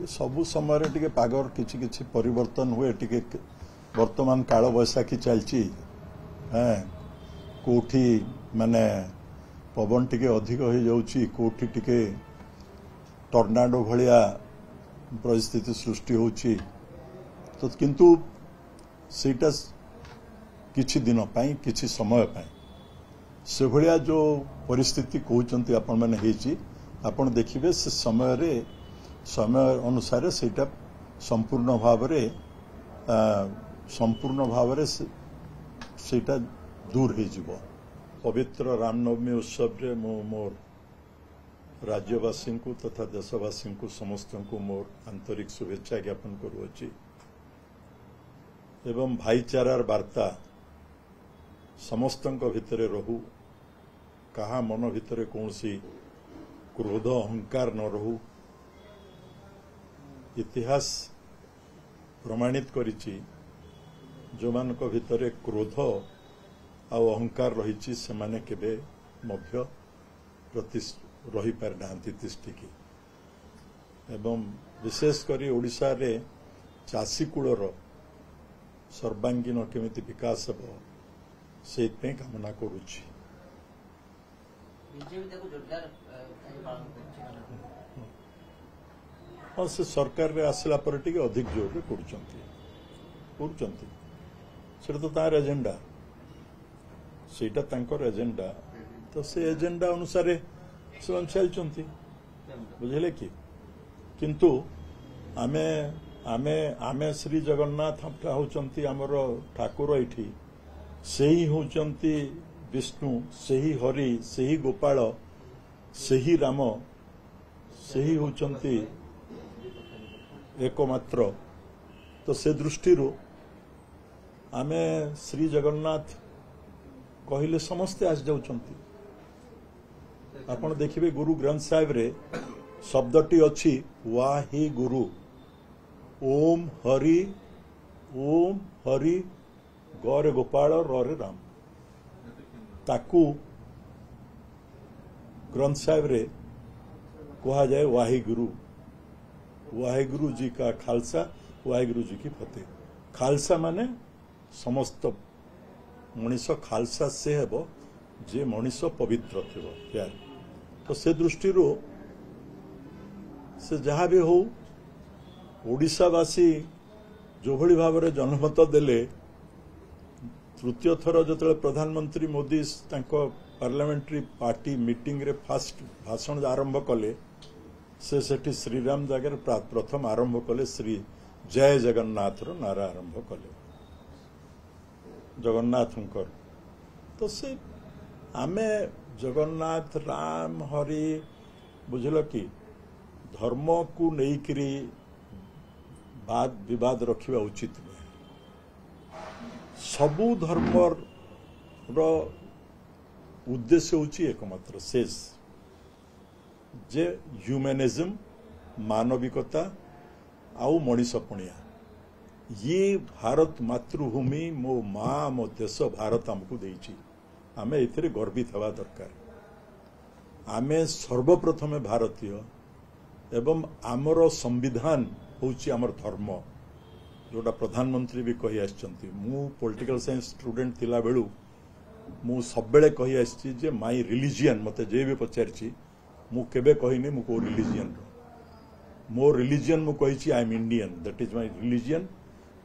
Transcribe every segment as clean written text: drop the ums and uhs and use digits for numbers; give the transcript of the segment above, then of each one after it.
सबु समय टिके पागर किछि किछि परिवर्तन हुए टिके वर्तमान काल बैसाखी चलची कोठी माने पवन टिके अधिक हो जाउची कोठी टिके टर्नाडो भलिया परिस्थिति सृष्टि होची तो किंतु सेटा किछि दिन पाई किछि समय पाई से भलिया जो परिस्थिति कहउचंती आपण माने हेची आपण देखिबे से समय अनुसार सेटा संपूर्ण भाव रे सेटा दूर हो जिवो। पवित्र रामनवमी उत्सव रे मोर राज्यवासी को तथा देशवासी को समस्त को मोर आंतरिक शुभेच्छा ज्ञापन करुअछि एवं भाईचारार वार्ता समस्त भितर रहू कहा मन भितर कौनसी क्रोध अहंकार न रहू। इतिहास प्रमाणित करिछि जो मान को भितर क्रोध आ अहंकार रही से माने केबे मध्य रही पार नांती तिष्ठिकी एवं विशेष करी ओडिशा रे चासी कूलर सर्वांगीन केमिति विकास हो से कामना करुछि। हाँ से सरकार रे आसला पर टिके अधिक जोर रे करुचंती सेटा तो तार एजेंडा सेटा तांकर एजेंडा तो से एजेंडा अनुसार से चलचंती बुझले कि किंतु आमे आमे आमे श्री जगन्नाथ होचंती हमर ठाकुर एठी सेही होचंती विष्णु सेही हरि सेही गोपाल सेही राम सेही होचंती एकमात्र तो से दृष्टि आमे श्री जगन्नाथ कहले समस्ते आस जाउछंती। आपण देखिबे गुरु ग्रंथ साहिब रे शब्दटी अछि वाही गुरु ओम हरि गौरे गोपाल रे राम ताकू ग्रंथ साहिब रे कहा जाए वाहिगुरु जी का खालसा वाहिगुरु जी की फतेह। खालसा माने समस्त मनीष खालसा से हेबो जे मनीष पवित्र थिबो प्यार तो से दृष्टि से जहाँ भी हो ओडिशावासी जो भली भाव रे जनमत देले तृतीय थर जो प्रधानमंत्री मोदी तांको पार्लियामेंट्री पार्टी मीटिंग रे फास्ट भाषण आरंभ कले से सेठी श्रीराम जगह प्रथम आरंभ कले श्री जय जगन्नाथ रो नारा आरंभ कले जगन्नाथ तो से आमे जगन्नाथ राम हरि बुझल कि धर्म को लेकरी वाद विवाद रखिबा उचित नहीं। सबु धर्म रो उद्देश्य होची एकमात्र शेष जे ह्यूमैनिज्म मानविकता आउ मनीषपणिया ये भारत मातृभूमि मो माँ मो देश भारत आमको देइछि आमे एथिरे गर्वित हवा दरकार। आमे सर्वप्रथमे भारतीय एवं आमर संविधान होची आमर धर्म जोटा प्रधानमंत्री भी कही आछंती मु पॉलिटिकल साइंस स्टूडेंट थिला बेलू मु सब बेले कही आछि जे माय रिलीजियन मते जे भी पचारछि मु केबे कहिनी मु को रिलीजियन मो रिलीजियन मु कहिछि I am Indian that is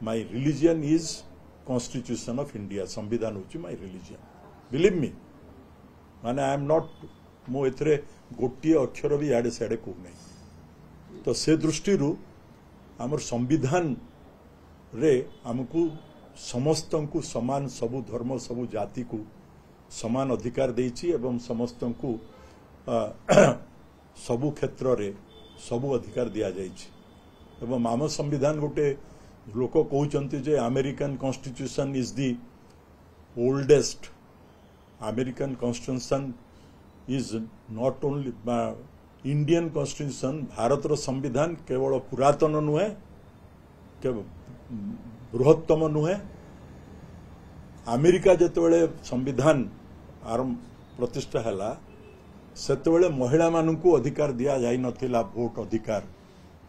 my religion is constitution of India संविधान होची माय रिलीजियन बिलीव मी माने आई एम नॉट मु एथरे गोटिए अक्षर भी याडे साडे को नहीं तो से दृष्टि आमर संविधान रे हमको समस्त को समान सबु धर्म सबु जाति को समान अधिकार देइछि एवं समस्त को सबु क्षेत्र रे सबु अधिकार दिया जाइछि एवं आम संविधान गोटे लोक कहउचंती जे American constitution is the oldest American constitution is not only Indian constitution Bharat रो संविधान केवल पुरातन नुहे बृहत्तम नुहे अमेरिका जेतेबेले संविधान आरंभ प्रतिष्ठा हैला सेतेबेले महिला मानकू अधिकार दिया जाई नथिला वोट अधिकार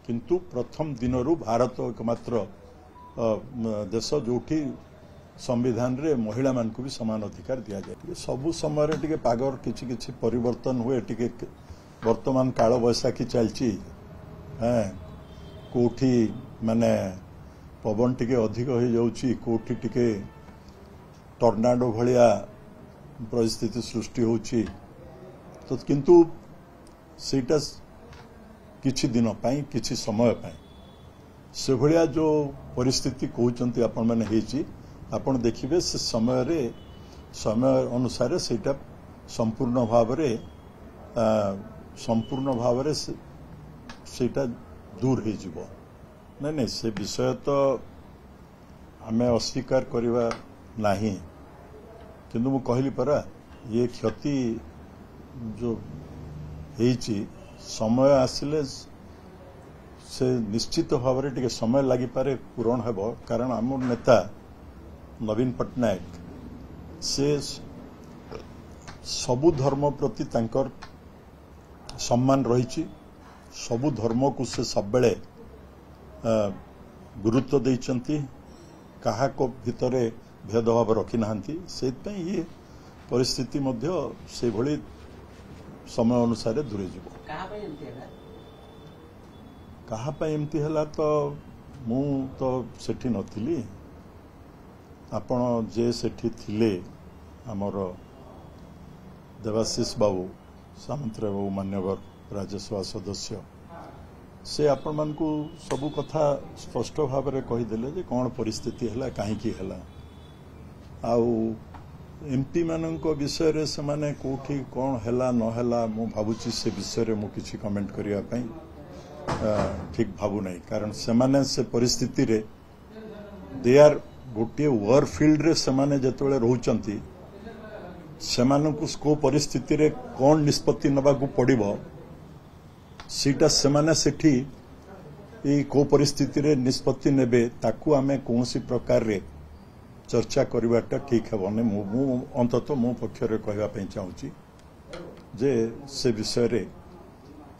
किंतु प्रथम दिनरू भारत एकमात्र देश जोठी संविधान रे महिला मान को भी समान अधिकार दिया जाए। सबु समय टिके पागर किछि किछि परिवर्तन हुए टिके वर्तमान काल बैसाखी चलची कोठी माने पवन टिके अधिक हो जाउची कोठी टिके टर्नाडो भलिया परिस्थिति सृष्टि होची तो किंतु सेटा किछि दिन पाई किछि समय पाई से भलिया जो परिस्थिति कहउचंती आपण माने हेची आपण देखिबे से समय अनुसार सेटा संपूर्ण भाव रे सेटा दूर हो जिवो नहीं से विषय तो आमे अस्वीकार करवा नहीं किंतु मु कहली परा ये क्षति जो हेची समय आसिले से निश्चित भाव रे टिके समय लागि पारे पूरण हेबो कारण आम नेता नवीन पट्टनायक से सबु धर्म प्रति तांकर सम्मान रही सबु धर्म को से सब बेले गुरुत्व देइचंती कहा को भितरे भेदभाव रखी नाहंती से ये परिस्थिति मध्य से भली समय अनुसार दूरे जीवो कहा एमती हला तो मु तो सेठी नथिली आपण जे सेठी थिले हमर देवाशीष बाबू सामंतराय बाबू मान्यवर राज्यसभा सदस्य से आपण मान को सबु कथा स्पष्ट भाव में कहीदेले जे कौन परिस्थिति है कहीं आउ एमपी मानक विषय रे से माने कोठी कौन हैला न हैला मु भाबुची से विषय रे मु किछि कमेंट करिया पई ठीक भाबु नहीं कारण से माने से परिस्थिति रे दे आर गोटे वर फील्ड रे से माने जेतोले रहउचंती से मानकु को परिस्थिति रे कौन निष्पत्ति नबा को पड़िबो सीटा से माने सेठी ए को परिस्थिति रे निष्पत्ति नेबे ताकू आमे कोनसी प्रकार रे चर्चा करवाटा ठीक है मु अंततः मो पक्ष रे कहवा पई चाहूची जे से विषय रे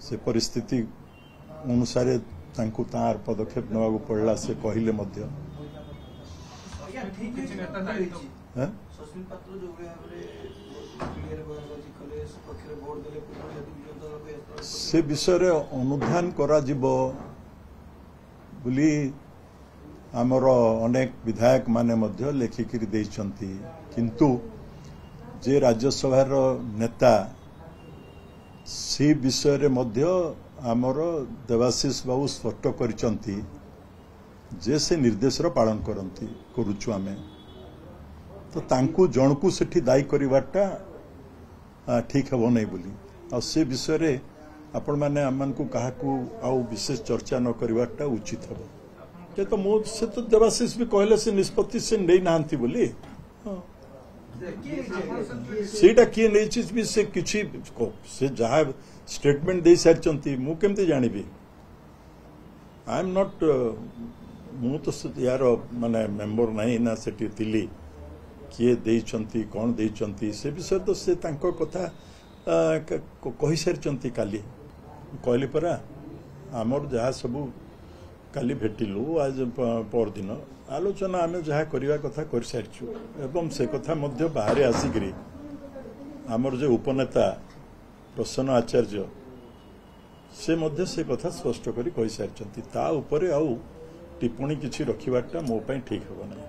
से परिस्थिति अनुसार तांकू तार पदक्षेप नवा को पड़ला से कहिले मध्य से विषय रे अनुधान करा जिवो बोली आमर अनेक विधायक माने मध्य लेखिकी देइचंती किंतु जे राज्यसभा नेता से विषय रे मध्य आमर देवाशीष बाबू स्पष्ट करिचंती जे से निर्देश पालन करंती करूछु आमे तो तांकू जणकू सेठी दायी करिवाटा ठीक हेबो नै बोली आ से विषय रे आपण माने आमन को काहाकू आउ विशेष चर्चा न करिवाटा उचित हेबो के तो मो से तो देवाशीष भी कहले से निष्पत्ति से नै नाहंती बोली सेटा किए नै चीज भी से किछि से जहा स्टेटमेंट दे सारचंती मु केमते जानिबी आई एम नॉट मु तो यार माने मेंबर नहीं ना सेठी तिली किए देइचंती कौन देइचंती से विषय तो से तांको कथा कहि सारचंती काली कहली परा आमर जहा सबु काली भेटिलु आज पर दिन आलोचना आमे जहा करिवा कथा कर सारछु एवं से कथा मध्य बाहर आसिकरी आमर जे उपनेता प्रसन्न आचार्य से मध्य से कथा स्पष्ट करी कहि सारचंती ता ऊपर आउ टिप्पणी किछि रखिबाटा मो पई ठीक होबो नै।